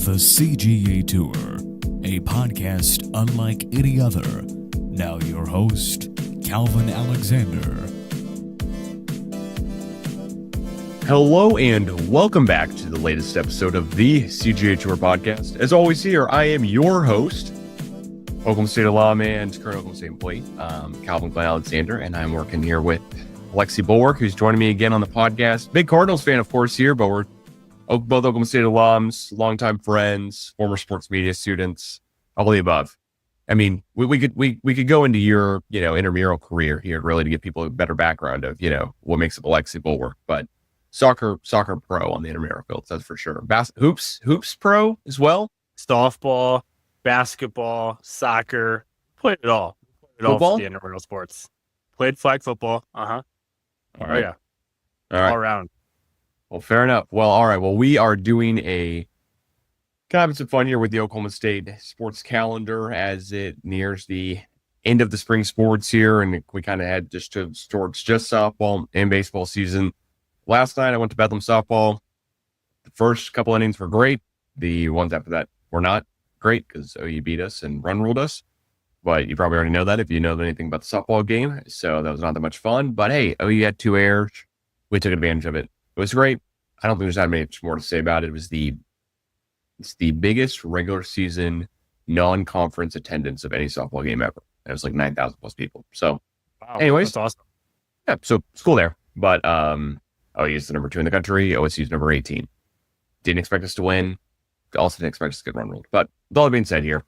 The CGA Tour, a podcast unlike any other. Now your host, Calvin Alexander. Hello and welcome back to the latest episode of the CGA Tour podcast. As always here, I am your host, Oklahoma State alum and current Oklahoma State employee, Calvin Alexander, and I'm working here with Alexi Bollwerk, who's joining me again on the podcast. Big Cardinals fan, of course, here, but we're both Oklahoma State alums, longtime friends, former sports media students, all of the above. I mean, we could go into your, intramural career here really to give people a better background of, what makes up Alexi Bollwerk, but soccer pro on the intramural field, that's for sure. Hoops pro as well. Softball, basketball, soccer, played it all. Football? For the intramural sports. Played flag football. All right. Oh, yeah. All right. All around. Well, fair enough. Well, all right. Well, we are doing having some fun here with the Oklahoma State sports calendar as it nears the end of the spring sports here. And we kind of head towards just softball and baseball season. Last night, I went to Bedlam softball. The first couple innings were great. The ones after that were not great because OU beat us and run ruled us. But you probably already know that if you know anything about the softball game. So that was not that much fun. But hey, OU had 2 errors. We took advantage of it. It was great. I don't think there's not much more to say about it. It's the biggest regular season non-conference attendance of any softball game ever. It was like 9,000 plus people. So, Wow, anyways, that's awesome. Yeah. So it's cool there. But OU is the number 2 in the country. OSU is number 18. Didn't expect us to win. Also didn't expect us to get run ruled. But with all that being said, here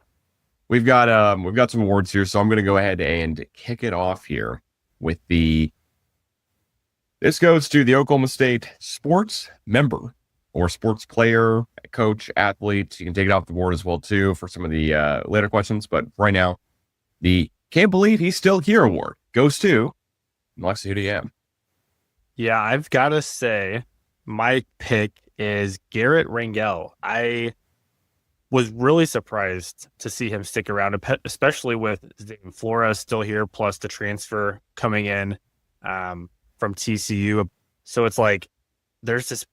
we've got some awards here. So I'm going to go ahead and kick it off here with This goes to the Oklahoma State sports member or sports player, coach, athlete. You can take it off the board as well, too, for some of the later questions. But right now, the Can't Believe He's Still Here award goes to Alexi. Who do you have? Yeah, I've got to say, my pick is Garrett Rangel. I was really surprised to see him stick around, especially with Zane Flores still here, plus the transfer coming in from TCU. So it's like there's this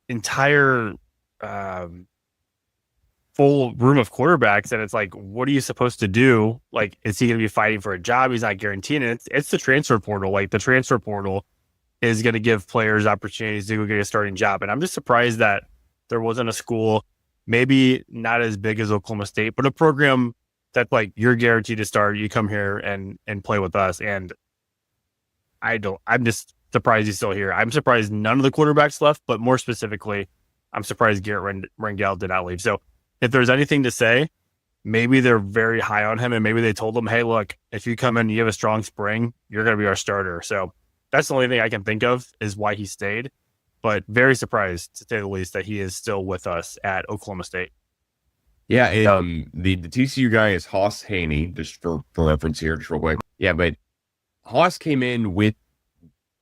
entire full room of quarterbacks, and it's like, what are you supposed to do? Like, is he going to be fighting for a job? He's not guaranteed it. It's the transfer portal. Like, the transfer portal is going to give players opportunities to go get a starting job. And I'm just surprised that there wasn't a school, maybe not as big as Oklahoma State, but a program that, like, you're guaranteed to start. You come here and play with us. And I'm just surprised he's still here. I'm surprised none of the quarterbacks left, but more specifically, I'm surprised Garrett Rangel did not leave. So if there's anything to say, maybe they're very high on him, and maybe they told him, hey, look, if you come in and you have a strong spring, you're going to be our starter. So that's the only thing I can think of is why he stayed. But very surprised, to say the least, that he is still with us at Oklahoma State. Yeah, the TCU guy is Haas Haney, just for reference here, just real quick. Yeah, but Haas came in with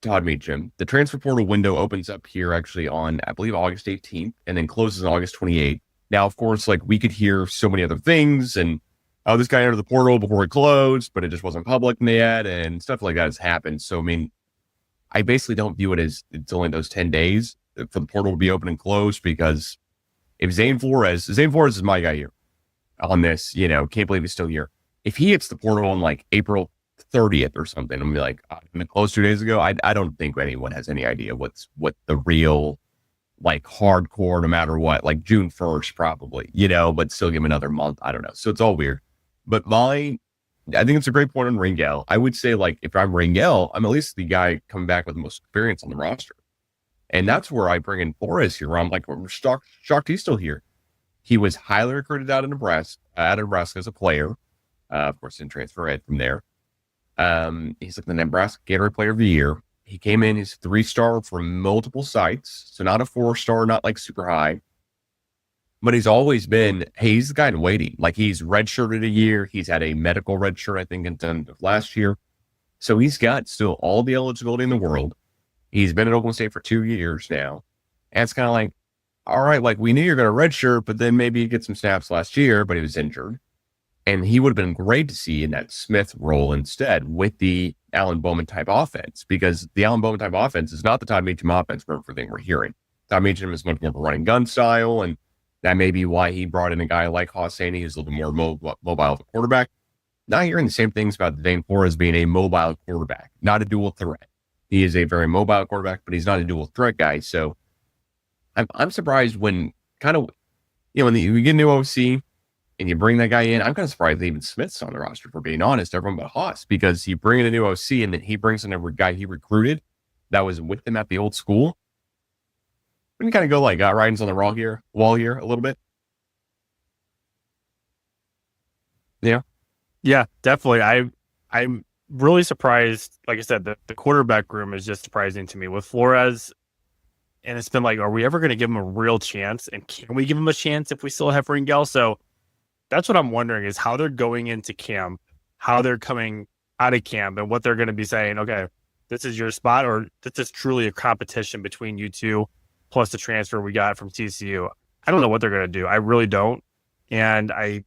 Todd Meacham. The transfer portal window opens up here actually on, I believe, August 18th and then closes on August 28th. Now, of course, like, we could hear so many other things and, oh, this guy entered the portal before it closed, but it just wasn't public yet, and stuff like that has happened. So, I mean, I basically don't view it as it's only those 10 days for the portal to be open and closed, because if Zane Flores is my guy here on this, can't believe he's still here. If he hits the portal on like April 30th or something, I'm be like, it closed 2 days ago. I don't think anyone has any idea what the real, like, hardcore, no matter what, like June 1st probably, but still give him another month. I don't know. So it's all weird. But I think it's a great point on Rangel. I would say, like, if I'm Rangel, I'm at least the guy coming back with the most experience on the roster. And that's where I bring in Flores here, where I'm like, we're shocked he's still here. He was highly recruited out of Nebraska as a player. Of course, didn't transfer right from there. He's like the Nebraska Gatorade Player of the Year. He came in, he's 3-star from multiple sites. So not a 4-star, not like super high. But he's always been, hey, he's the guy in waiting. Like, he's redshirted a year. He's had a medical redshirt, I think, at the end of last year. So he's got still all the eligibility in the world. He's been at Oklahoma State for 2 years now. And it's kind of like, all right, like, we knew you're going to redshirt, but then maybe you get some snaps last year, but he was injured. And he would have been great to see in that Smith role instead with the Alan Bowman type offense, because the Alan Bowman type offense is not the Todd Meacham offense for everything we're hearing. Todd Meacham is much more of a running gun style, and That may be why he brought in a guy like Haas Haney, who's a little more mobile of a quarterback. Now hearing the same things about Dane Flores being a mobile quarterback, not a dual threat. He is a very mobile quarterback, but he's not a dual threat guy. So I'm surprised when kind of, when you get a new OC and you bring that guy in. I'm kind of surprised that even Smith's on the roster, for being honest, everyone but Haas, because you bring in a new OC and then he brings in a guy he recruited that was with him at the old school. We can kind of go like writings on the wall here a little bit. Yeah. Yeah, definitely. I'm really surprised. Like I said, the quarterback room is just surprising to me with Flores. And it's been like, are we ever going to give him a real chance? And can we give him a chance if we still have Ringel? So that's what I'm wondering, is how they're going into camp, how they're coming out of camp, and what they're going to be saying, okay, this is your spot, or this is truly a competition between you two, plus the transfer we got from TCU. I don't know what they're going to do. I really don't. And I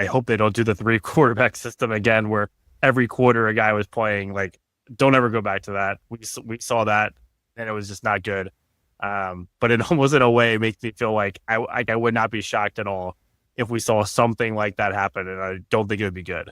hope they don't do the 3 quarterback system again, where every quarter a guy was playing. Like, don't ever go back to that. We saw that, and it was just not good. But it almost, in a way, makes me feel like I would not be shocked at all if we saw something like that happen, and I don't think it would be good.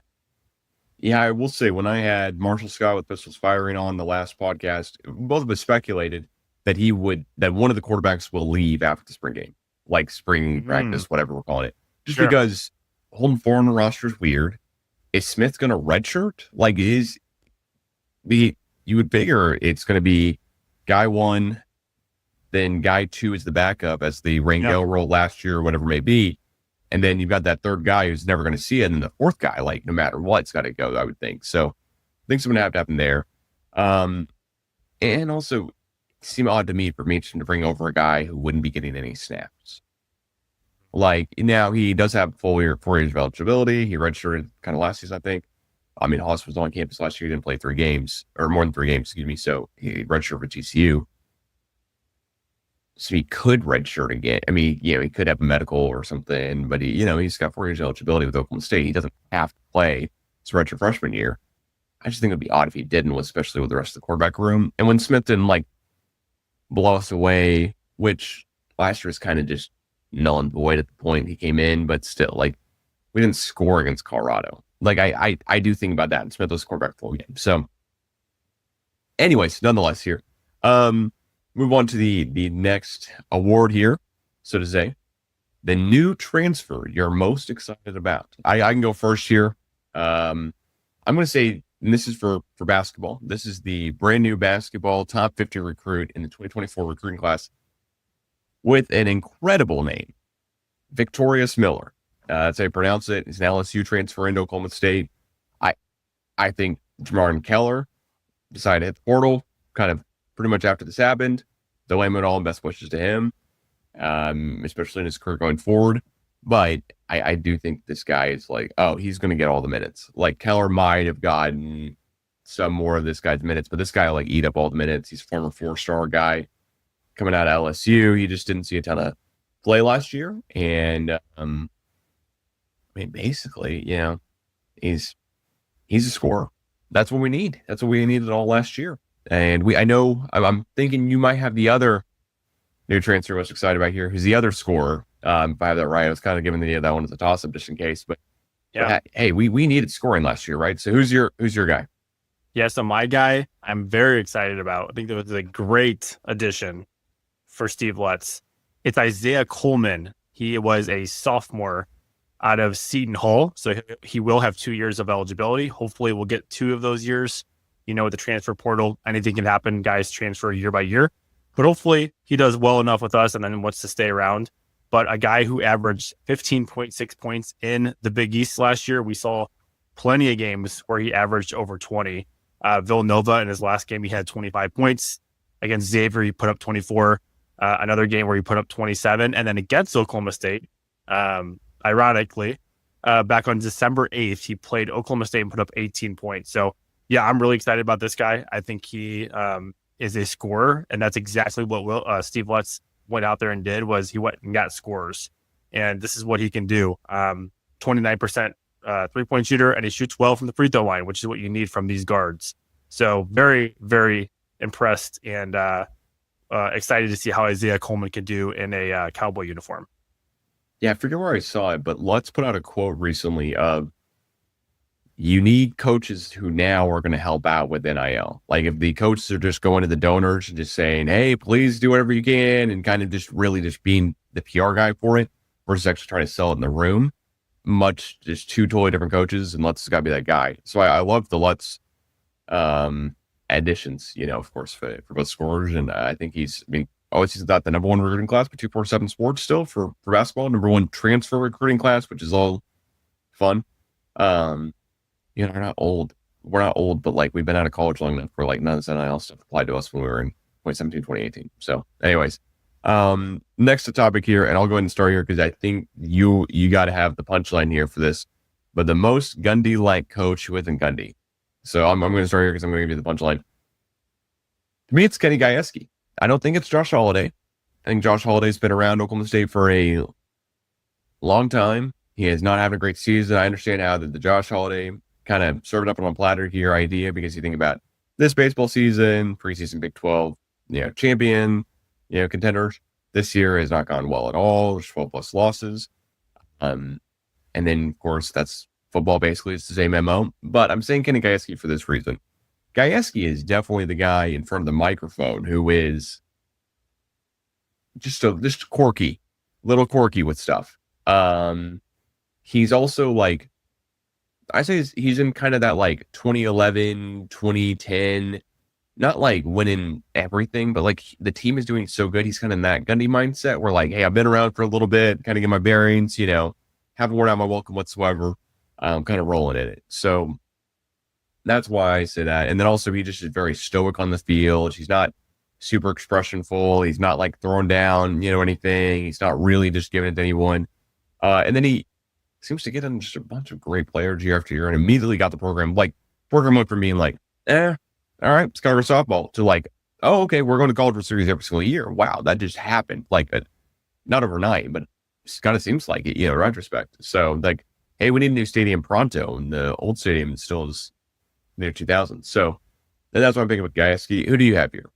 Yeah, I will say, when I had Marshall Scott with Pistols Firing on the last podcast, both of us speculated that one of the quarterbacks will leave after the spring game, like spring practice, whatever we're calling it, just because holding 4 on the roster is weird. Is Smith going to redshirt? Like, you would figure it's going to be guy 1, then guy 2 is the backup, as the Rangel role last year or whatever it may be. And then you've got that 3rd guy who's never going to see it. And then the 4th guy, like, no matter what, it's got to go, I would think. So I think something have to happen there. And also, it seemed odd to me for Meacham to bring over a guy who wouldn't be getting any snaps. Like, now he does have 4 years of eligibility. He redshirted kind of last season, I think. I mean, Haas was on campus last year. He didn't play 3 games, or more than 3 games, excuse me. So he redshirted for TCU. So he could redshirt again. I mean, he could have a medical or something, but he's got 4 years of eligibility with Oklahoma State. He doesn't have to play his redshirt freshman year. I just think it'd be odd if he didn't, especially with the rest of the quarterback room. And when Smith didn't blow us away, which last year was kind of just null and void at the point he came in, but still, we didn't score against Colorado. I do think about that, and Smith was quarterback full game. So, anyways, nonetheless, here, move on to the next award here, so to say, the new transfer you're most excited about. I can go first here. I'm going to say, and this is for basketball. This is the brand new basketball top 50 recruit in the 2024 recruiting class, with an incredible name, Victorious Miller. That's how you pronounce it. He's an LSU transfer into Oklahoma State. I think Jamarn Keller decided to hit the portal kind of pretty much after this happened. Don't blame it all, and best wishes to him, especially in his career going forward. But I do think this guy is he's going to get all the minutes. Like, Keller might have gotten some more of this guy's minutes, but this guy will eat up all the minutes. He's a former 4-star guy coming out of LSU. He just didn't see a ton of play last year. And, basically, he's a scorer. That's what we need. That's what we needed all last year. And I'm thinking you might have the other new transfer most excited about here, who's the other scorer. If I have that right, I was kind of giving that one as a toss-up just in case. But hey, we needed scoring last year, right? So who's your guy? Yeah, so my guy, I'm very excited about. I think that was a great addition for Steve Lutz. It's Isaiah Coleman. He was a sophomore out of Seton Hall, so he will have 2 years of eligibility. Hopefully, we'll get 2 of those years. With the transfer portal, anything can happen. Guys transfer year by year. But hopefully, he does well enough with us and then wants to stay around. But a guy who averaged 15.6 points in the Big East last year, we saw plenty of games where he averaged over 20. Villanova, in his last game, he had 25 points. Against Xavier, he put up 24. Another game where he put up 27. And then against Oklahoma State, ironically, back on December 8th, he played Oklahoma State and put up 18 points. So, yeah, I'm really excited about this guy. I think he is a scorer, and that's exactly what Steve Lutz went out there and did. Was he went and got scorers, and this is what he can do. 29% 3-point shooter, and he shoots well from the free throw line, which is what you need from these guards. So very, very impressed and excited to see how Isaiah Coleman can do in a Cowboy uniform. Yeah, I forget where I saw it, but Lutz put out a quote recently of you need coaches who now are going to help out with NIL. Like if the coaches are just going to the donors and just saying, hey, please do whatever you can, and kind of just really just being the PR guy for it versus actually trying to sell it in the room, just two totally different coaches, and Lutz has got to be that guy. So I love the Lutz additions, of course, for both scorers. And I think he's not the number one recruiting class, but 247 Sports still for basketball, number one transfer recruiting class, which is all fun. We're not old. We're not old, but like we've been out of college long enough for like none of this NIL stuff applied to us when we were in 2017, 2018. So anyways, next topic here, and I'll go ahead and start here because I think you got to have the punchline here for this, but the most Gundy-like coach who isn't Gundy. So I'm going to start here because I'm going to give you the punchline. To me, it's Kenny Gajewski. I don't think it's Josh Holiday. I think Josh Holiday's been around Oklahoma State for a long time. He is not having a great season. I understand how the Josh Holiday kind of served up on a platter here idea, because you think about this baseball season, preseason Big 12, champion, contenders. This year has not gone well at all. There's 12 plus losses. And then, of course, that's football basically. It's the same MO. But I'm saying Kenny Gajewski for this reason. Gajewski is definitely the guy in front of the microphone who is just little quirky with stuff. He's also like, I say he's in kind of that like 2011, 2010, not like winning everything, but like the team is doing so good. He's kind of in that Gundy mindset where like, hey, I've been around for a little bit, kind of get my bearings, haven't worn out my welcome whatsoever. I'm kind of rolling in it. So that's why I say that. And then also he just is very stoic on the field. He's not super expressionful. He's not like throwing down, anything. He's not really just giving it to anyone. And then he seems to get in just a bunch of great players year after year, and immediately got the program went from being like, all right, it's Congress softball, to like, oh, okay, we're going to college World Series every single year. Wow, that just happened. Like, not overnight, but it kind of seems like it, in retrospect. So like, hey, we need a new stadium pronto, and the old stadium still is near 2000. So that's what I'm thinking with Gajewski. Who do you have here?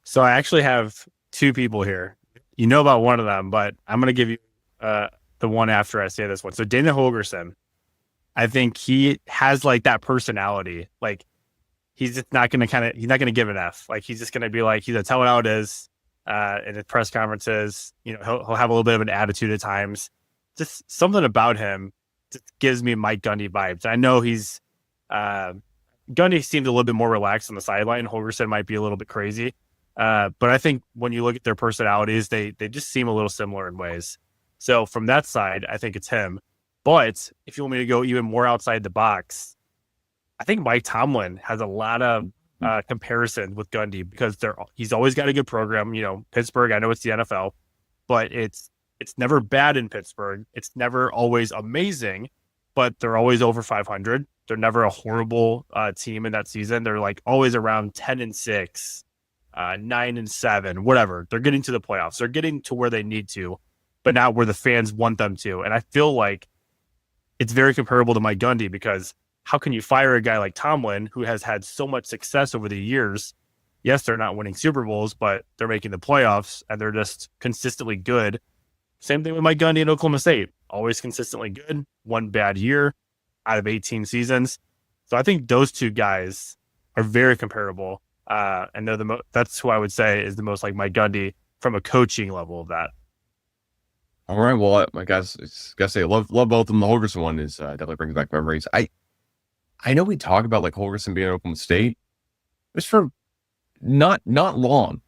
So I actually have two people here. You know about one of them, but I'm going to give you the one after I say this one. So Dana Holgorsen, I think he has like that personality. Like he's just not going to he's not going to give an F. Like he's just going to be like, he's going to tell it how it is in his press conferences. He'll have a little bit of an attitude at times. Just something about him just gives me Mike Gundy vibes. I know he's Gundy seemed a little bit more relaxed on the sideline. Holgorsen might be a little bit crazy. But I think when you look at their personalities, they just seem a little similar in ways. So from that side, I think it's him. But if you want me to go even more outside the box, I think Mike Tomlin has a lot of comparison with Gundy, because he's always got a good program. Pittsburgh, I know it's the NFL, but it's never bad in Pittsburgh. It's never always amazing, but they're always over 500. They're never a horrible team in that season. They're like always around 10-6, 9-7, whatever. They're getting to the playoffs. They're getting to where they need to, but not where the fans want them to. And I feel like it's very comparable to Mike Gundy, because how can you fire a guy like Tomlin, who has had so much success over the years? Yes, they're not winning Super Bowls, but they're making the playoffs, and they're just consistently good. Same thing with Mike Gundy in Oklahoma State. Always consistently good. One bad year out of 18 seasons. So I think those two guys are very comparable. And they're that's who I would say is the most like Mike Gundy from a coaching level of that. All right. Well, my guys, gotta say, love both of them. The Holgorsen one is definitely brings back memories. I know we talk about like Holgorsen being at Oklahoma State. It's for not long.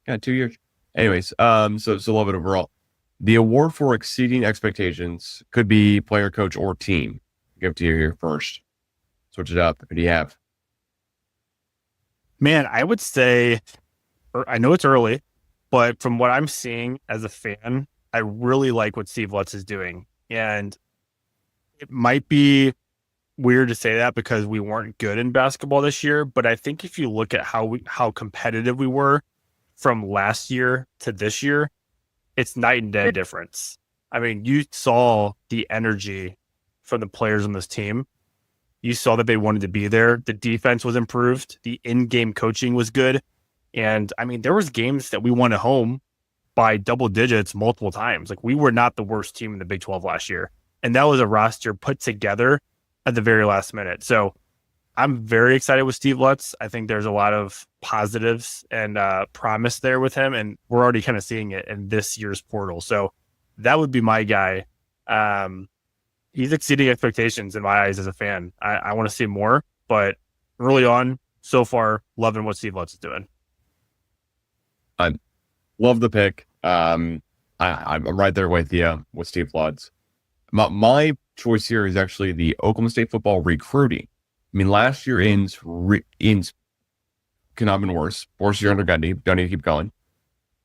Kind of 2 years. Anyways, so love it overall. The award for exceeding expectations could be player, coach, or team. I'll give it to you here first. Switch it up. Who do you have? Man, I would say, I know it's early, but from what I'm seeing as a fan, I really like what Steve Lutz is doing. And it might be weird to say that because we weren't good in basketball this year, but I think if you look at how competitive we were from last year to this year, it's night and day difference. I mean, you saw the energy from the players on this team. You saw that they wanted to be there. The defense was improved. The in-game coaching was good. And I mean, there was games that we won at home by double digits multiple times. Like, we were not the worst team in the Big 12 last year. And that was a roster put together at the very last minute. So I'm very excited with Steve Lutz. I think there's a lot of positives and promise there with him. And we're already kind of seeing it in this year's portal. So that would be my guy. He's exceeding expectations in my eyes as a fan. I want to see more, but early on, so far, loving what Steve Lutz is doing. I love the pick. I'm right there with you with Steve Lutz. My choice here is actually the Oklahoma State football recruiting. I mean, last year Inns could not have been worse. Fourth year under Gundy. Don't need to keep going.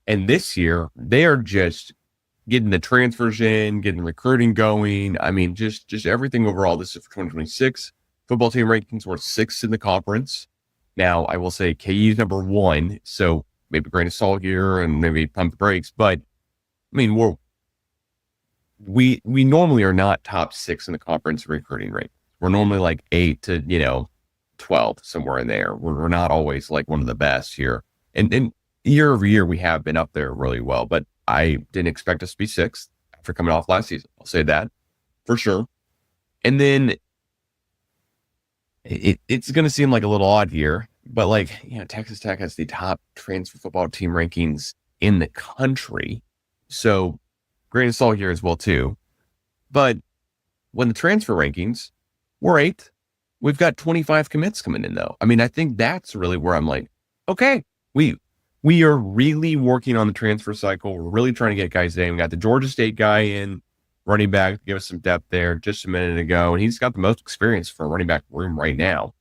And this year, they are just getting the transfers in, getting recruiting going. I mean, just everything overall. This is for 2026. Football team rankings were 6th in the conference. Now, I will say KU's number 1, so maybe grain of salt here and maybe pump the brakes. But, I mean, we normally are not top 6 in the conference recruiting rate. We're normally like 8 to, 12, somewhere in there. We're not always like one of the best here. And year over year, we have been up there really well. But I didn't expect us to be 6th after coming off last season. I'll say that for sure. And then it's going to seem like a little odd here, but Texas Tech has the top transfer football team rankings in the country. So grain of salt here as well too. But when the transfer rankings, we're 8th. We've got 25 commits coming in though. I mean, I think that's really where I'm like, okay, we are really working on the transfer cycle. We're really trying to get guys in. We got the Georgia State guy in, running back, give us some depth there just a minute ago. And he's got the most experience for a running back room right now.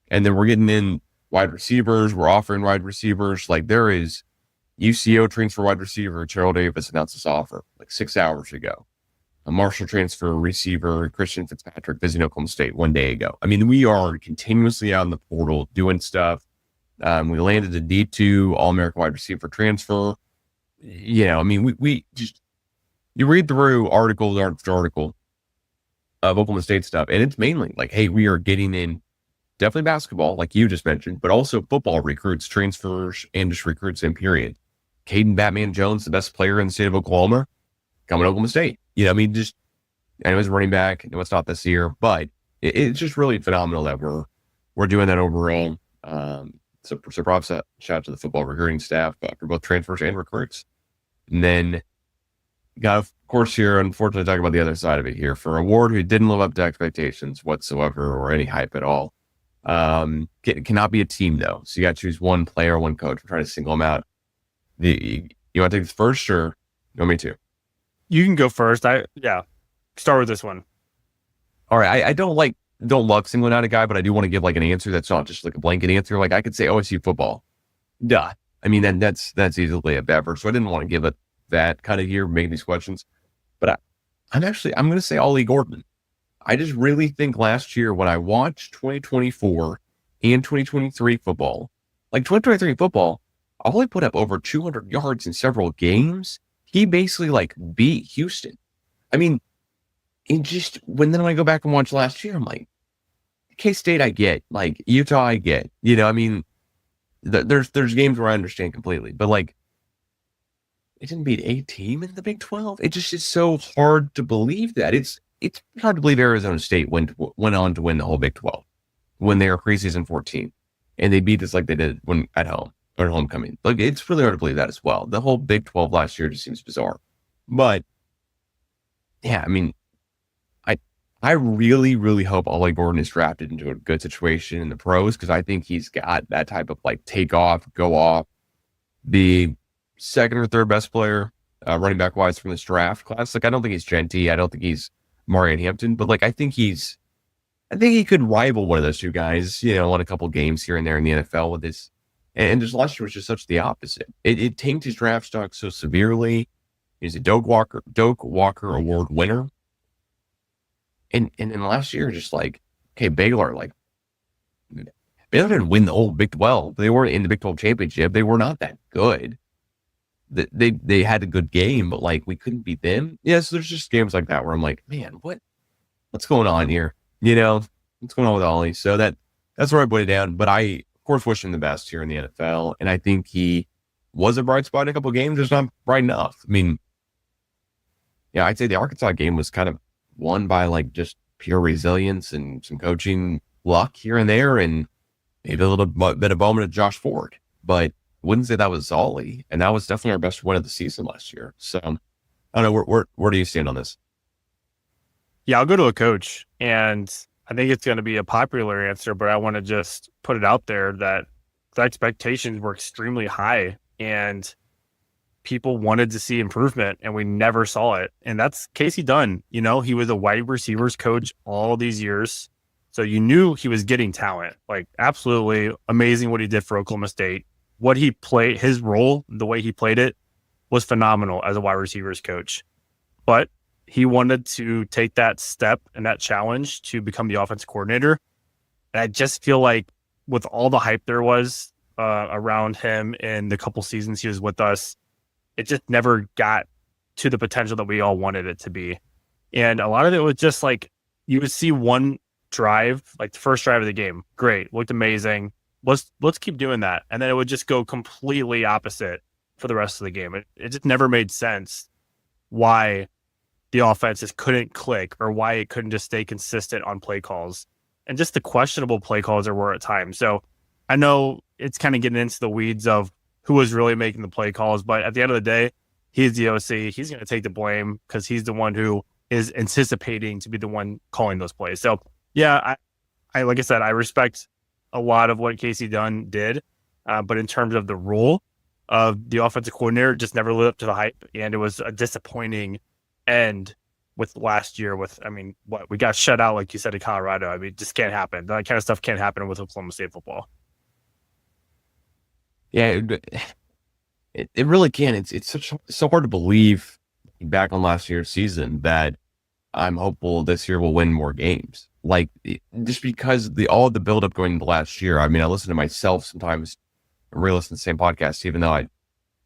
And then we're getting in wide receivers. We're offering wide receivers. Like, there is UCO transfer wide receiver. Terrell Davis announced this offer like 6 hours ago. A Marshall transfer receiver, Christian Fitzpatrick, visiting Oklahoma State 1 day ago. I mean, we are continuously out in the portal doing stuff. We landed a D2 All-American wide receiver transfer. I mean, we just, you read through article after article of Oklahoma State stuff, and it's mainly like, hey, we are getting in definitely basketball, like you just mentioned, but also football recruits, transfers, and just recruits in period. Caden Batman Jones, the best player in the state of Oklahoma, coming to Oklahoma State. I mean, just, I know he's running back. I know it's not this year, but it's just really phenomenal that we're doing that overall. So props shout out to the football recruiting staff for both transfers and recruits. And then got, of course, here, unfortunately, talk about the other side of it here. For a Ward who didn't live up to expectations whatsoever or any hype at all. Cannot be a team, though. So you got to choose one player, one coach. I'm trying to single them out. You want to take this first, or you want me to? You can go first. Start with this one. All right. I don't love singling out a guy, but I do want to give like an answer that's not just like a blanket answer. Like, I could say OSU football. Duh. I mean, then that's easily a beverage. So I didn't want to give it that kind of year, make these questions. But I'm going to say Ollie Gordon. I just really think last year when I watched 2024 and 2023 football, like 2023 football, Ollie put up over 200 yards in several games. He basically like beat Houston. I mean, when I go back and watch last year, I'm like, K-State I get, like Utah I get, I mean, there's games where I understand completely, but like, it didn't beat a team in the Big 12. It just is so hard to believe that. It's hard to believe Arizona State went on to win the whole Big 12 when they were preseason 14, and they beat us like they did when at home or homecoming. Like, it's really hard to believe that as well. The whole Big 12 last year just seems bizarre, but yeah, I mean, I really, really hope Ollie Gordon is drafted into a good situation in the pros, because I think he's got that type of like take off, go off, the second or third best player running back wise from this draft class. Like, I don't think he's Genty. I don't think he's Marion Hampton, but like, I think he could rival one of those two guys, won a couple games here and there in the NFL with this. And just last year was just such the opposite. It tanked his draft stock so severely. He's a Doak Walker Award winner. And then last year, just like, okay, Baylor didn't win the whole Big 12. They weren't in the Big 12 championship. They were not that good. They had a good game, but like, we couldn't beat them. Yeah, so there's just games like that where I'm like, man, what's going on here? What's going on with Ollie? So that's where I put it down. But I, of course, wish him the best here in the NFL. And I think he was a bright spot in a couple of games. It's not bright enough. I mean, yeah, I'd say the Arkansas game was kind of won by like just pure resilience and some coaching luck here and there, and maybe a little bit of moment of Josh Ford. But wouldn't say that was Zolly, and that was definitely our best win of the season last year. So I don't know, where do you stand on this? Yeah, I'll go to a coach, and I think it's going to be a popular answer, but I want to just put it out there that the expectations were extremely high, and people wanted to see improvement, and we never saw it. And that's Casey Dunn. You know, he was a wide receivers coach all these years, so you knew he was getting talent. Like, absolutely amazing what he did for Oklahoma State. What he played, his role, the way he played it, was phenomenal as a wide receivers coach. But he wanted to take that step and that challenge to become the offensive coordinator. And I just feel like with all the hype there was around him in the couple seasons he was with us, it just never got to the potential that we all wanted it to be. And a lot of it was just like, you would see one drive, like the first drive of the game, great, looked amazing. Let's keep doing that. And then it would just go completely opposite for the rest of the game. It just never made sense why the offense just couldn't click, or why it couldn't just stay consistent on play calls, and just the questionable play calls there were at times. So I know it's kind of getting into the weeds of who was really making the play calls, but at the end of the day, he's the OC. He's going to take the blame because he's the one who is anticipating to be the one calling those plays. So yeah, I like I said, I respect a lot of what Casey Dunn did, but in terms of the role of the offensive coordinator, just never lived up to the hype, and it was a disappointing end with last year. With, I mean, what we got shut out, like you said, in Colorado. I mean, just can't happen. That kind of stuff can't happen with Oklahoma State football. Yeah, it really can. It's so hard to believe back on last year's season that I'm hopeful this year we'll win more games. Like, just because all the buildup going into last year. I mean, I listen to myself sometimes, re-listen to the same podcast, even though I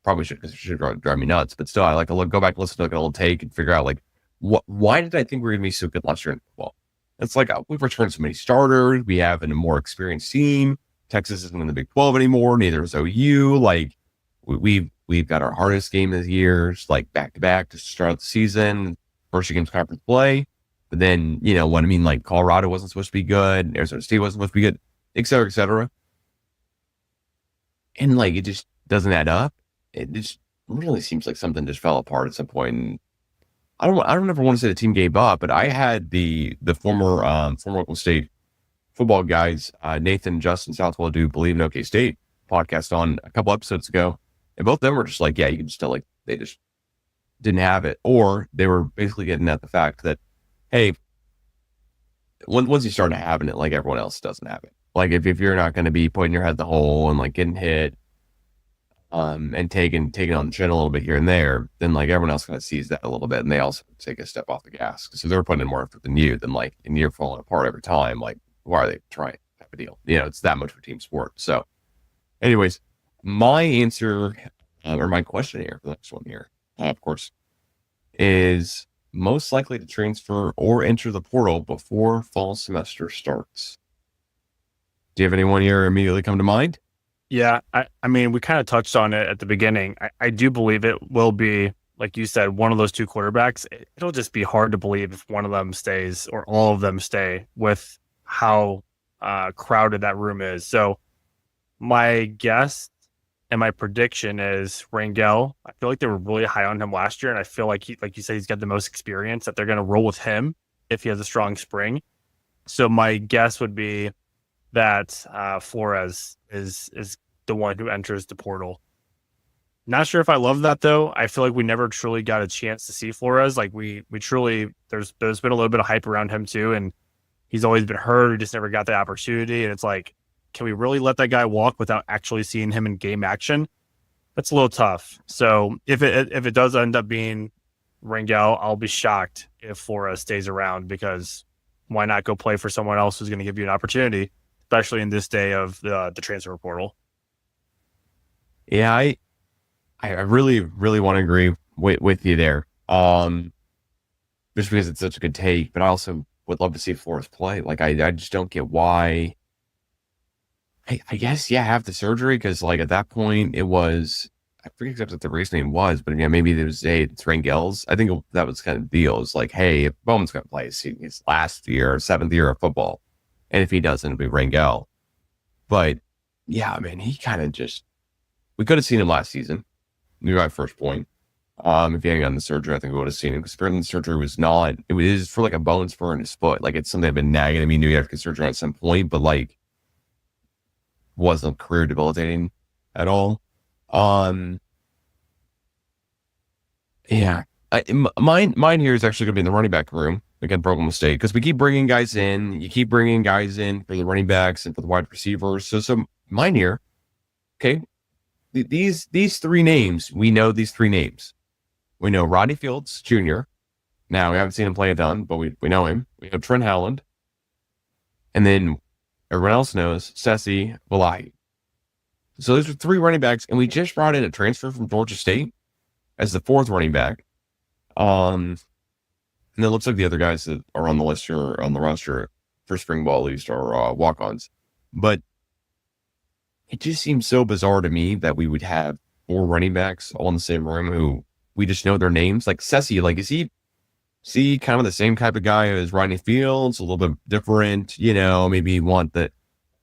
probably should, because it should drive me nuts. But still, I like to go back and listen to like a little take and figure out like, why did I think we were going to be so good last year in football? It's like, we've returned so many starters. We have a more experienced team. Texas isn't in the Big 12 anymore. Neither is OU. Like, we've got our hardest game this year, like back to back to start the season. First against conference play. But then, you know what I mean? Like, Colorado wasn't supposed to be good. Arizona State wasn't supposed to be good, et cetera, et cetera. And like, it just doesn't add up. It just really seems like something just fell apart at some point. And I don't ever want to say the team gave up, but I had the former Oklahoma State football guys, Nathan and Justin Southwell, do Believe in OK State podcast on a couple episodes ago. And both of them were just like, yeah, you can just tell like they just didn't have it. Or they were basically getting at the fact that, hey, once you start having it, like everyone else doesn't have it. Like if you're not going to be putting your head in the hole and like getting hit, and taking on the chin a little bit here and there, then like everyone else kind of sees that a little bit, and they also take a step off the gas. So they're putting in more effort than you, then like, and you're falling apart every time. Like, why are they trying? Type of deal. You know, it's that much of a team sport. So, anyways, my answer or my question here for the next one here, of course, is most likely to transfer or enter the portal before fall semester starts. Do you have anyone here immediately come to mind? Yeah, I mean, we kind of touched on it at the beginning. I do believe it will be, like you said, one of those two quarterbacks. It'll just be hard to believe if one of them stays or all of them stay with how crowded that room is. So my guess and my prediction is Rangel. I feel like they were really high on him last year, and I feel like like you said, he's got the most experience, that they're going to roll with him if he has a strong spring. So my guess would be that Flores is the one who enters the portal. Not sure if I love that though. I feel like we never truly got a chance to see Flores. Like we truly, there's been a little bit of hype around him too, and he's always been hurt. We just never got the opportunity. And it's like, can we really let that guy walk without actually seeing him in game action? That's a little tough. So if it does end up being Rangel, I'll be shocked if Flores stays around, because why not go play for someone else who's going to give you an opportunity, especially in this day of the transfer portal? Yeah, I really, really want to agree with you there. Just because it's such a good take, but I also would love to see Flores play. Like, I just don't get why. I guess, yeah, have the surgery, because like at that point it was, I forget exactly what the reasoning was, but yeah, maybe there was, hey, it's Rangel's. I think that was kind of the deal. It's like, hey, if Bowman's going to play his last year, 7th year of football, and if he doesn't, it'll be Rangel. But yeah, man, he kind of just, we could have seen him last season. Maybe my first point. If he hadn't gotten the surgery, I think we would have seen him, because apparently the surgery was not, it was for like a bone spur in his foot. Like, it's something I've been nagging. I mean, knew he had to get surgery at some point, but like, wasn't career debilitating at all. Yeah, mine here is actually going to be in the running back room against Oklahoma State, because we keep bringing guys in. You keep bringing guys in for the running backs and for the wide receivers. So mine here, okay, these 3 names, we know these 3 names. We know Rodney Fields Jr. Now, we haven't seen him play a ton, but we know him. We have Trent Howland, and then everyone else knows Ceci Bollwerk. So those are 3 running backs, and we just brought in a transfer from Georgia State as the 4th running back. And it looks like the other guys that are on the list here, on the roster for spring ball at least, are walk-ons. But it just seems so bizarre to me that we would have 4 running backs all in the same room who we just know their names. Like Ceci, like, is he kind of the same type of guy as Rodney Fields, a little bit different, maybe want that.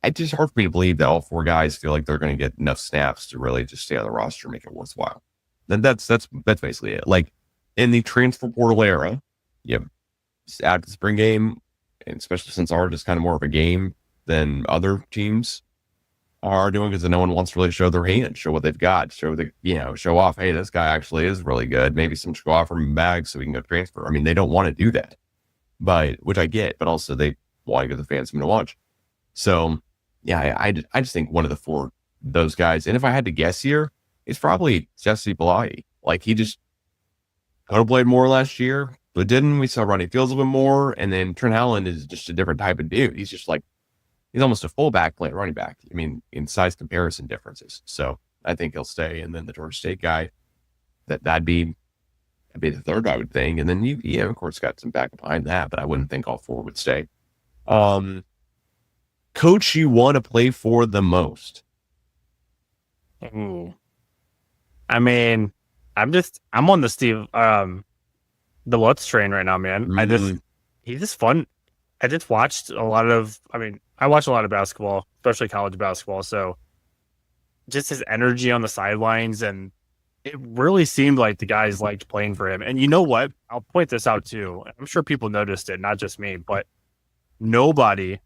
It's just hard for me to believe that all 4 guys feel like they're going to get enough snaps to really just stay on the roster and make it worthwhile. Then that's basically it. Like, in the transfer portal era, after the spring game, and especially since ours is kind of more of a game than other teams are doing, because no one wants to really show their hand, show what they've got, show off, hey, this guy actually is really good. Maybe some should go off from bags so we can go transfer. I mean, they don't want to do that, which I get, but also they want to give the fans something to watch. So yeah, I just think one of the 4 those guys, and if I had to guess here, it's probably Jesse Bollwerk. Like, he just could have played more last year, but didn't. We saw Rodney Fields a little bit more, and then Trent Howland is just a different type of dude. He's just like, he's almost a fullback playing running back. I mean, in size comparison differences. So I think he'll stay. And then the Georgia State guy, that'd be the 3rd, I would think. And then you of course, got some back behind that, but I wouldn't think all 4 would stay. Coach you want to play for the most? Ooh. I mean, I'm on the the Lutz train right now, man. Mm-hmm. He's just fun. I just watched a lot of, I watch a lot of basketball, especially college basketball. So just his energy on the sidelines, and it really seemed like the guys liked playing for him. And you know what? I'll point this out too. I'm sure people noticed it, not just me, but nobody,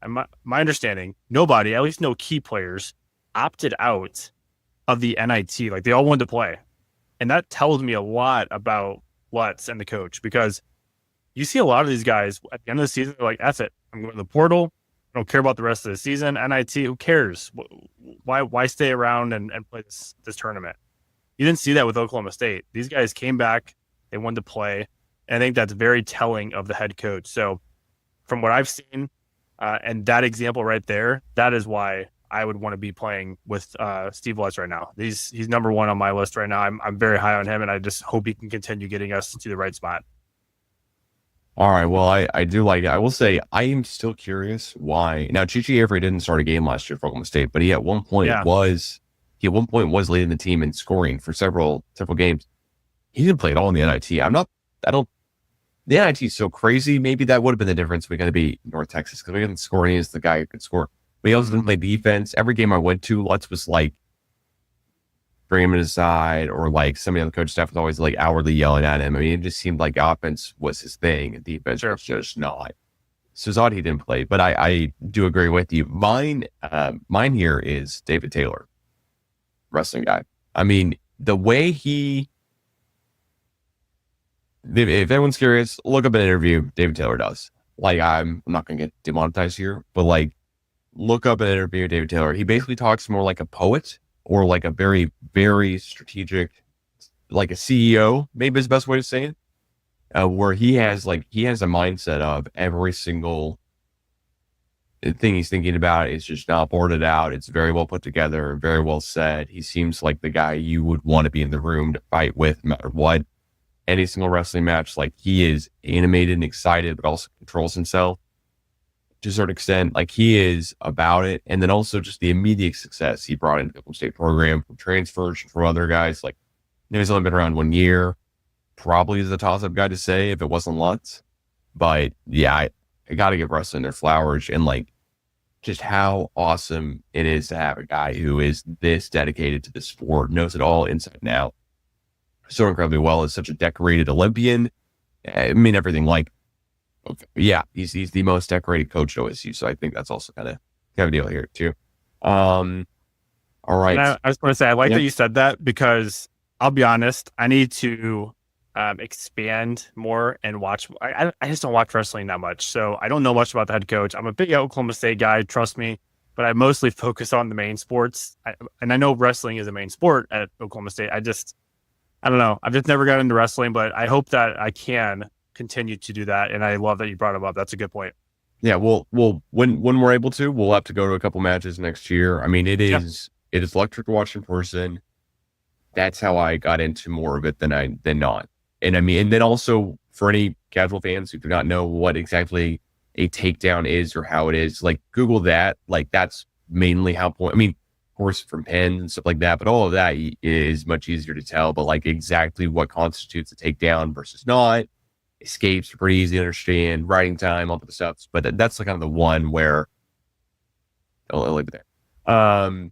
my understanding, nobody, at least no key players, opted out of the NIT. Like, they all wanted to play. And that tells me a lot about Lutz and the coach, because you see a lot of these guys at the end of the season, they're like, F it, I'm going to the portal. I don't care about the rest of the season. NIT, who cares? Why stay around and play this tournament? You didn't see that with Oklahoma State. These guys came back, they wanted to play. And I think that's very telling of the head coach. So from what I've seen, and that example right there, that is why I would want to be playing with Steve Lutz right now. He's number 1 on my list right now. I'm very high on him, and I just hope he can continue getting us to the right spot. All right. Well, I do like it. I will say I am still curious why. Now, Chichi Avery didn't start a game last year for Oklahoma State, but he at one point was leading the team in scoring for several games. He didn't play at all in the NIT. The NIT is so crazy. Maybe that would have been the difference. We're going to be North Texas, because we didn't score. He is the guy who could score. But he also didn't play defense. Every game I went to, Lutz was like, bring him aside, or like some of the coach staff was always like outwardly yelling at him. I mean, it just seemed like offense was his thing and defense was just not. So it's odd he didn't play, but I do agree with you. Mine here is David Taylor, wrestling guy. I mean, the way if anyone's curious, look up an interview David Taylor does. Like, I'm not going to get demonetized here, but like, look up an interview David Taylor. He basically talks more like a poet, or like a very, very strategic, like a CEO, maybe is the best way to say it, where he has a mindset of every single thing he's thinking about is just not boarded out. It's very well put together, very well said. He seems like the guy you would want to be in the room to fight with, no matter what. Any single wrestling match, like, he is animated and excited, but also controls himself to a certain extent. Like, he is about it. And then also just the immediate success he brought into the Oklahoma State program from transfers from other guys. Like, He's only been around 1 year. Probably is a toss-up guy to say if it wasn't Lutz. But yeah, I got to give wrestling their flowers, and like just how awesome it is to have a guy who is this dedicated to the sport, knows it all inside and out so incredibly well, is such a decorated Olympian. I mean, everything like, okay, yeah, he's the most decorated coach at OSU. So I think that's also kind of a deal here too. All right. And I was going to say, I like that you said that, because I'll be honest, I need to expand more and watch. I just don't watch wrestling that much, so I don't know much about the head coach. I'm a big Oklahoma State guy, trust me, but I mostly focus on the main sports. And I know wrestling is a main sport at Oklahoma State. I don't know. I've just never got into wrestling, but I hope that I can continue to do that. And I love that you brought him up. That's a good point. Yeah, well, when we're able to, we'll have to go to a couple matches next year. I mean, it is electric to watch in person. That's how I got into more of it than not. And I mean, and then also for any casual fans who do not know what exactly a takedown is or how it is, like Google that. Like that's mainly how I mean, of course, from pins and stuff like that, but all of that is much easier to tell. But like exactly what constitutes a takedown versus not, escapes are pretty easy to understand, writing time, all the stuff. But that's kind of the one where I'll leave it there.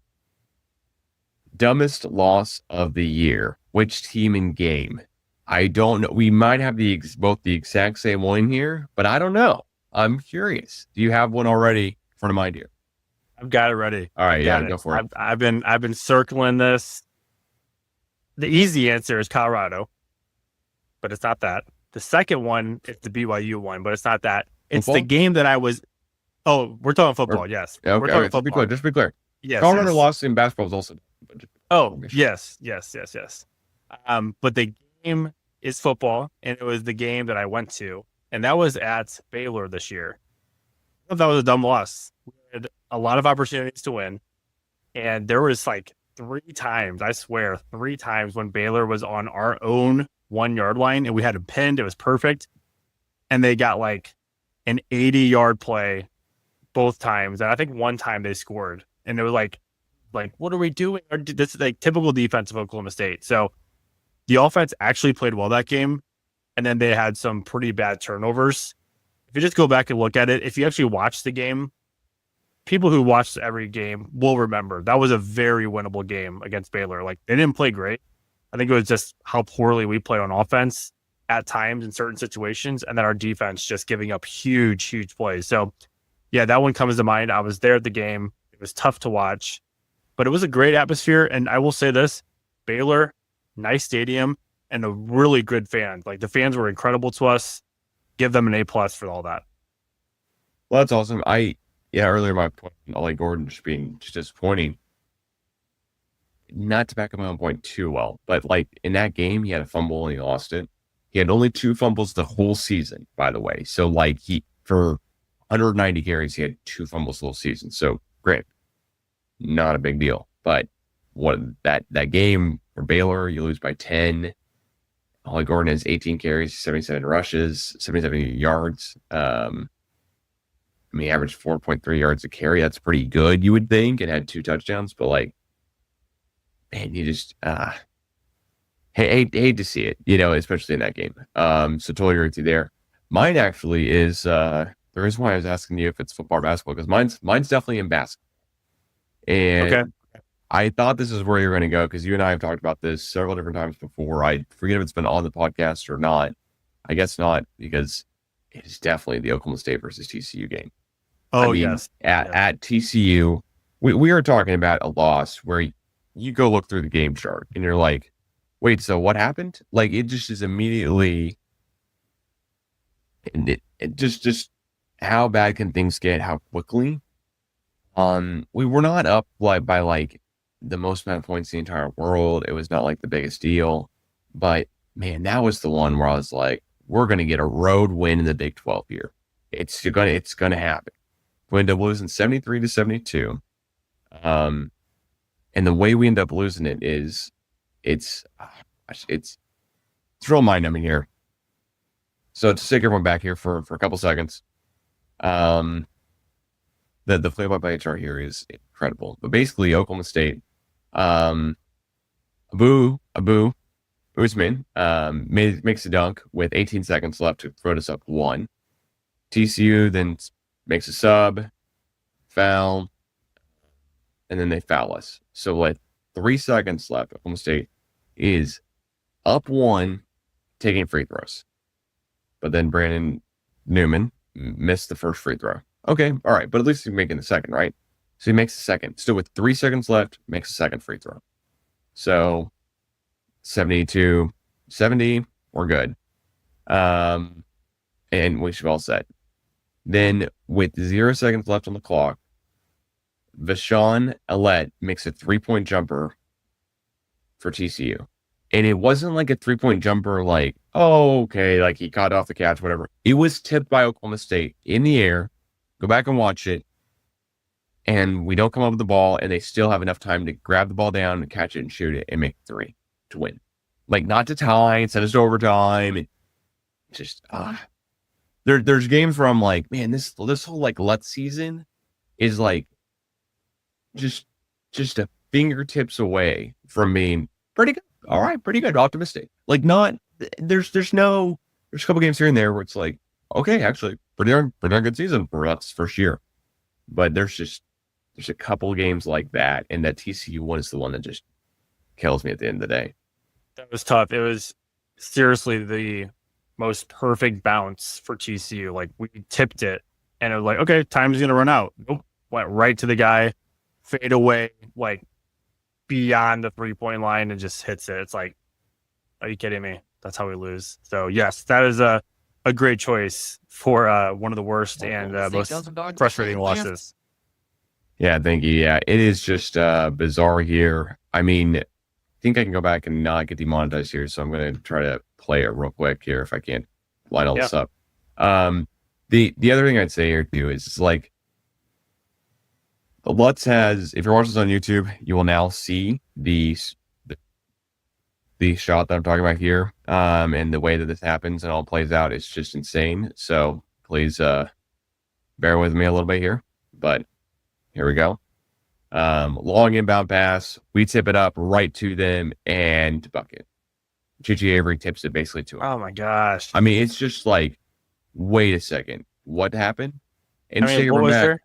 Dumbest loss of the year. Which team and game? I don't know. We might have both the exact same one here, but I don't know. I'm curious. Do you have one already in front of mind here? I've got it ready. All right, go for it. I've been circling this. The easy answer is Colorado, but it's not that. The second one is the BYU one, but it's not that. It's football? The game that I was. Oh, we're talking football. Yes. Okay, we're talking football. Just to be clear. Yes. Colorado lost in basketball was also. Oh, yes. But the game is football, and it was the game that I went to, and that was at Baylor this year. I thought that was a dumb loss. We had a lot of opportunities to win, and there was like 3 times, I swear, 3 times when Baylor was on our own 1 yard line, and we had it pinned. It was perfect, and they got like an 80-yard play both times, and I think one time they scored, and it was like, what are we doing? This is like typical defense of Oklahoma State. So the offense actually played well that game, and then they had some pretty bad turnovers. If you just go back and look at it, if you actually watch the game, people who watched every game will remember that was a very winnable game against Baylor. Like, they didn't play great. I think it was just how poorly we played on offense at times in certain situations, and then our defense just giving up huge plays. So, yeah, that one comes to mind. I was there at the game. It was tough to watch, but it was a great atmosphere. And I will say this, Baylor, nice stadium, and a really good fan. Like, the fans were incredible to us. Give them an A+ for all that. Well, that's awesome. Earlier my point, Ollie Gordon just being just disappointing. Not to back up my own point too well, but like in that game, he had a fumble and he lost it. He had only 2 fumbles the whole season, by the way. So like for 190 carries, he had 2 fumbles the whole season. So great, not a big deal. But that game for Baylor, you lose by 10. Ollie Gordon has 18 carries, 77 rushes, 77 yards. He averaged 4.3 yards a carry. That's pretty good, you would think, and had 2 touchdowns. But like, man, you just hate to see it, especially in that game. So totally agree with you there. Mine actually is the reason why I was asking you if it's football or basketball, because mine's definitely in basketball. And okay. I thought this is where you're going to go, because you and I have talked about this several different times before. I forget if it's been on the podcast or not. I guess not, because it is definitely the Oklahoma State versus TCU game. Oh, yes. At TCU, we are talking about a loss where you go look through the game chart and you're like, wait, so what happened? Like, it just is immediately, and it just how bad can things get? How quickly? We were not up by like the most amount of points in the entire world. It was not like the biggest deal, but man, that was the one where I was like, we're going to get a road win in the Big 12 here. It's going to happen. We end up losing 73-72. And the way we end up losing it is it's real mind-numbing here. So to take everyone back here for a couple seconds, the play-by-play chart here is incredible. But basically, Oklahoma State, Abu Usman makes a dunk with 18 seconds left to put us up 1. TCU then makes a sub, foul, and then they foul us. So with 3 seconds left, Oklahoma State is up 1, taking free throws. But then Brandon Newman missed the first free throw. Okay, all right, but at least he's making the second, right? So he makes the second. Still with 3 seconds left, makes a second free throw. So 72-70, we're good. And we should all set. Then with 0 seconds left on the clock, Vashon Alette makes a 3-point jumper for TCU. And it wasn't like a 3-point jumper like, oh, okay, like he caught off the catch, whatever. It was tipped by Oklahoma State in the air. Go back and watch it. And we don't come up with the ball, and they still have enough time to grab the ball down and catch it and shoot it and make 3 to win. Like, not to tie and send us to overtime. And just, there's games where I'm like, man, this whole like Lutz season is like just a fingertips away from being pretty good. All right, pretty good, optimistic. Like, not there's a couple games here and there where it's like, okay, actually, pretty darn good season for Lutz's first year. But there's a couple games like that, and that TCU one is the one that just kills me at the end of the day. That was tough. It was seriously the most perfect bounce for TCU. Like, we tipped it, and it was like, okay, time's gonna run out. Nope, went right to the guy, fade away, like beyond the 3-point line, and just hits it. It's like, are you kidding me? That's how we lose. So yes, that is a great choice for one of the worst and most frustrating losses. Yeah, thank you. Yeah, it is just bizarre here. I mean, I think I can go back and not get demonetized here, so I'm going to try to play it real quick here if I can't line all this up. The other thing I'd say here too is like, the Lutz has, if you're watching this on YouTube, you will now see the shot that I'm talking about here, and the way that this happens and all plays out is just insane. So please bear with me a little bit here, but here we go. Long inbound pass, we tip it up right to them and bucket. Chichi Avery tips it basically to him. Oh my gosh! I mean, it's just like, wait a second, what happened? And what was there?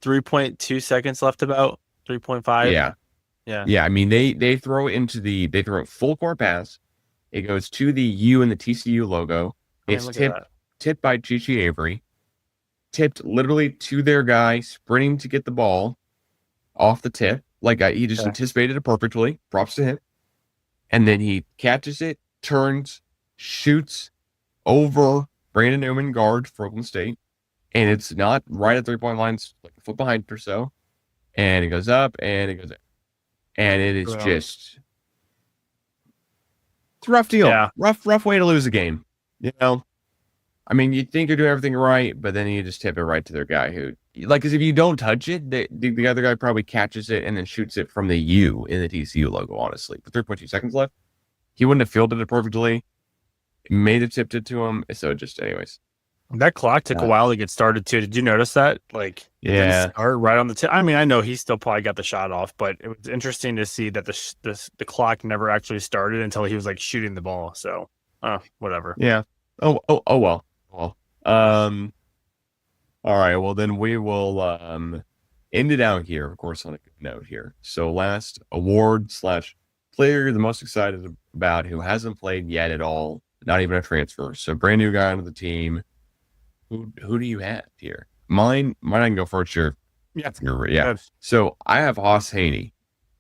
3.2 seconds left, about 3.5. Yeah. I mean, they throw it full court pass. It goes to the U and the TCU logo. It's tipped by Chichi Avery. Tipped literally to their guy, sprinting to get the ball off the tip. Like, he just anticipated it perfectly. Props to him. And then he catches it, turns, shoots over Brandon Newman, guard for Oklahoma State. And it's not right at 3-point line, it's like a foot behind or so. And it goes up and it goes in. And it is just, it's a rough deal. Yeah. Rough way to lose a game. You know, I mean, you think you're doing everything right, but then you just tip it right to their guy who, like, because if you don't touch it, the other guy probably catches it and then shoots it from the U in the TCU logo, honestly. With 3.2 seconds left, he wouldn't have fielded it perfectly. May have tipped it to him. So just, anyways. That clock took a while to get started too. Did you notice that? Like, yeah, start right on the tip. I mean, I know he still probably got the shot off, but it was interesting to see that the clock never actually started until he was like shooting the ball. So, whatever. Yeah. Oh well. All right. Well, then we will end it out here, of course, on a good note here. So, last award / player you're the most excited about who hasn't played yet at all, not even a transfer. So, brand new guy onto the team. Who do you have here? Mine I can go first here. Yeah. So I have Hoss Haney,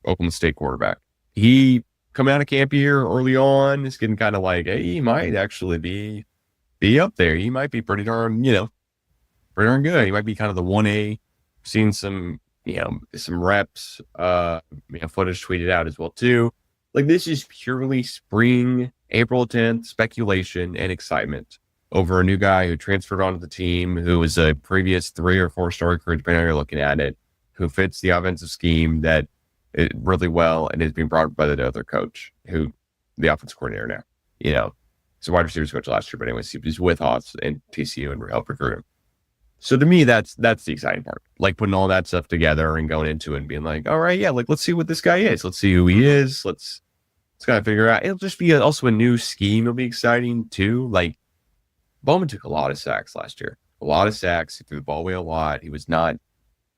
Oklahoma State quarterback. He coming out of camp here early on, is getting kind of like, hey, he might actually be up there. He might be pretty darn good. He might be kind of the 1A. Seen some reps, footage tweeted out as well too. Like, this is purely spring, April 10th speculation and excitement over a new guy who transferred onto the team, who was a previous 3 or 4-star recruit, depending on how you're looking at it, who fits the offensive scheme that it really well and is being brought up by the other coach, who the offensive coordinator now. He's a wide receivers coach last year, but anyways, he was with Hoss and TCU and helped recruit him. So to me, that's the exciting part. Like, putting all that stuff together and going into it and being like, all right, yeah, like, let's see what this guy is. Let's see who he is. Let's It's got to figure out. It'll just be also a new scheme. It'll be exciting too. Like Bowman took a lot of sacks last year. A lot of sacks. He threw the ball away a lot. He was not,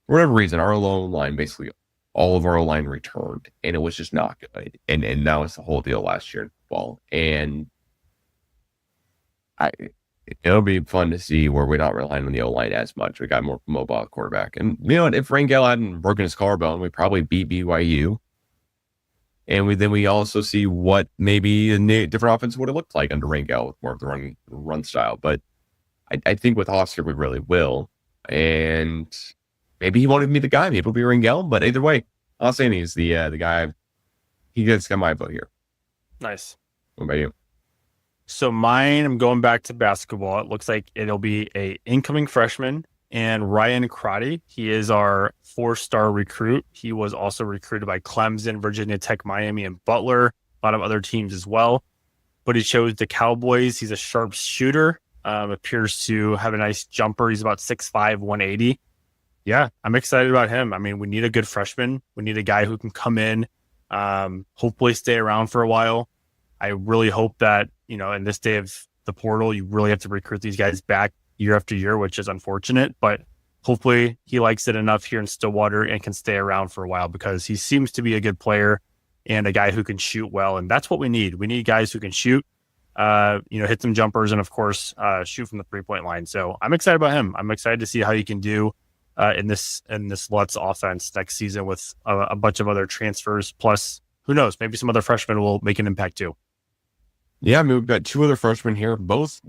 for whatever reason, our O-line, basically all of our O-line returned, and it was just not good. And that was the whole deal last year in football. And it'll be fun to see where we're not relying on the O-line as much. We got more mobile quarterback. And you know what? If Rangel hadn't broken his collarbone, we probably beat BYU. And we also see what maybe a different offense would have looked like under Rangel with more of the run style. But I think with Oscar, we really will. And maybe he won't even be the guy. Maybe it'll be Rangel. But either way, Alessani is the guy. He gets got my vote here. Nice. What about you? So mine, I'm going back to basketball. It looks like it'll be a incoming freshman and Ryan Crotty. He is our 4-star recruit. He was also recruited by Clemson, Virginia Tech, Miami, and Butler, a lot of other teams as well. But he chose the Cowboys. He's a sharp shooter, appears to have a nice jumper. He's about 6'5", 180. Yeah, I'm excited about him. I mean, we need a good freshman. We need a guy who can come in, hopefully stay around for a while. I really hope that, in this day of the portal, you really have to recruit these guys back year after year, which is unfortunate, but hopefully he likes it enough here in Stillwater and can stay around for a while because he seems to be a good player and a guy who can shoot well. And that's what we need. We need guys who can shoot, hit some jumpers and of course, shoot from the 3-point line. So I'm excited about him. I'm excited to see how he can do in this Lutz offense next season with a bunch of other transfers. Plus, who knows, maybe some other freshmen will make an impact too. Yeah, I mean, we've got 2 other freshmen here, both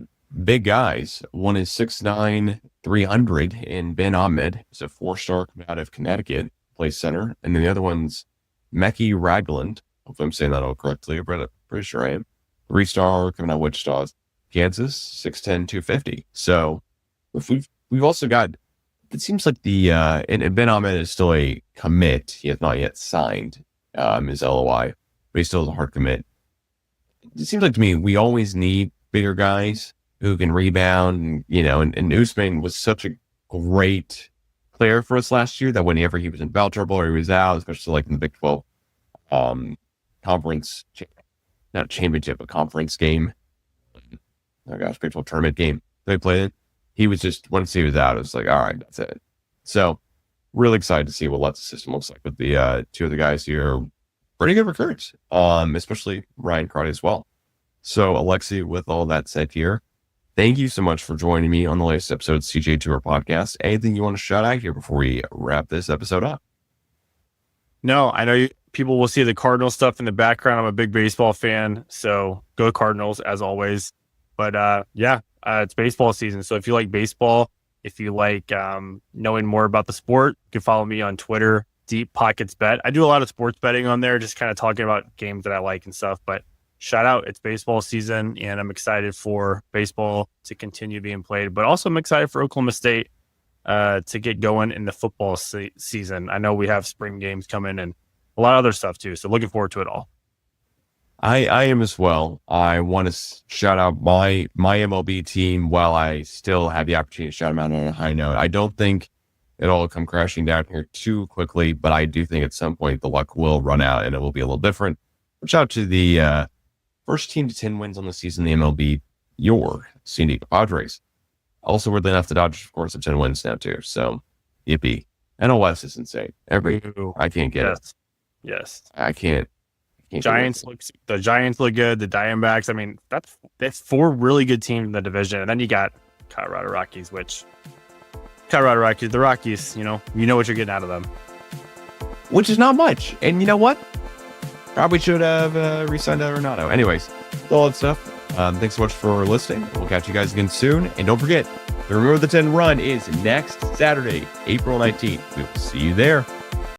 big guys. One is 6'9", 300, and Ben Ahmed. He's a 4-star coming out of Connecticut, plays center. And then the other one's Mekhi Ragland. Hopefully I'm saying that all correctly, but I'm pretty sure I am. 3-star coming out of Wichita, Kansas, 6'10", 250. So we've also got, it seems like and Ben Ahmed is still a commit. He has not yet signed his LOI, but he still is a hard commit. It seems like to me, we always need bigger guys who can rebound, and Usman was such a great player for us last year that whenever he was in foul trouble or he was out, especially like in the Big 12 conference, not championship, a conference game. Oh gosh, Big 12 tournament game they played in. He was just, once he was out, it was like, all right, that's it. So really excited to see what Lutz's system looks like with the 2 of the guys here. Pretty good recruits, especially Ryan Crotty as well. So Alexi, with all that said here, thank you so much for joining me on the latest episode of CGA Tour podcast. Anything you want to shout out here before we wrap this episode up? No, I know people will see the Cardinal stuff in the background. I'm a big baseball fan, so go Cardinals as always. But it's baseball season. So if you like baseball, if you like knowing more about the sport, you can follow me on Twitter, Deep Pockets Bet. I do a lot of sports betting on there, just kind of talking about games that I like and stuff. But shout out, it's baseball season, and I'm excited for baseball to continue being played. But also I'm excited for Oklahoma State to get going in the football season. I know we have spring games coming and a lot of other stuff too. So looking forward to it all. I am as well. I want to shout out my MLB team while I still have the opportunity to shout them out on a high note. I don't think it'll all come crashing down here too quickly, but I do think at some point the luck will run out and it will be a little different. Shout out to the first team to 10 wins on the season in the MLB, your San Diego Padres. Also, weirdly enough, the Dodgers, of course, have 10 wins now too. So, yippee. NL West is insane. I can't get it. Yes. I can't. The Giants look good. The Diamondbacks. I mean, that's 4 really good teams in the division, and then you got Colorado Rockies, the Rockies. You know what you're getting out of them, which is not much. And you know what? Probably should have re-signed Arenado. Anyways, all that stuff. Thanks so much for listening. We'll catch you guys again soon. And don't forget, the Remember the 10 run is next Saturday, April 19th. We will see you there.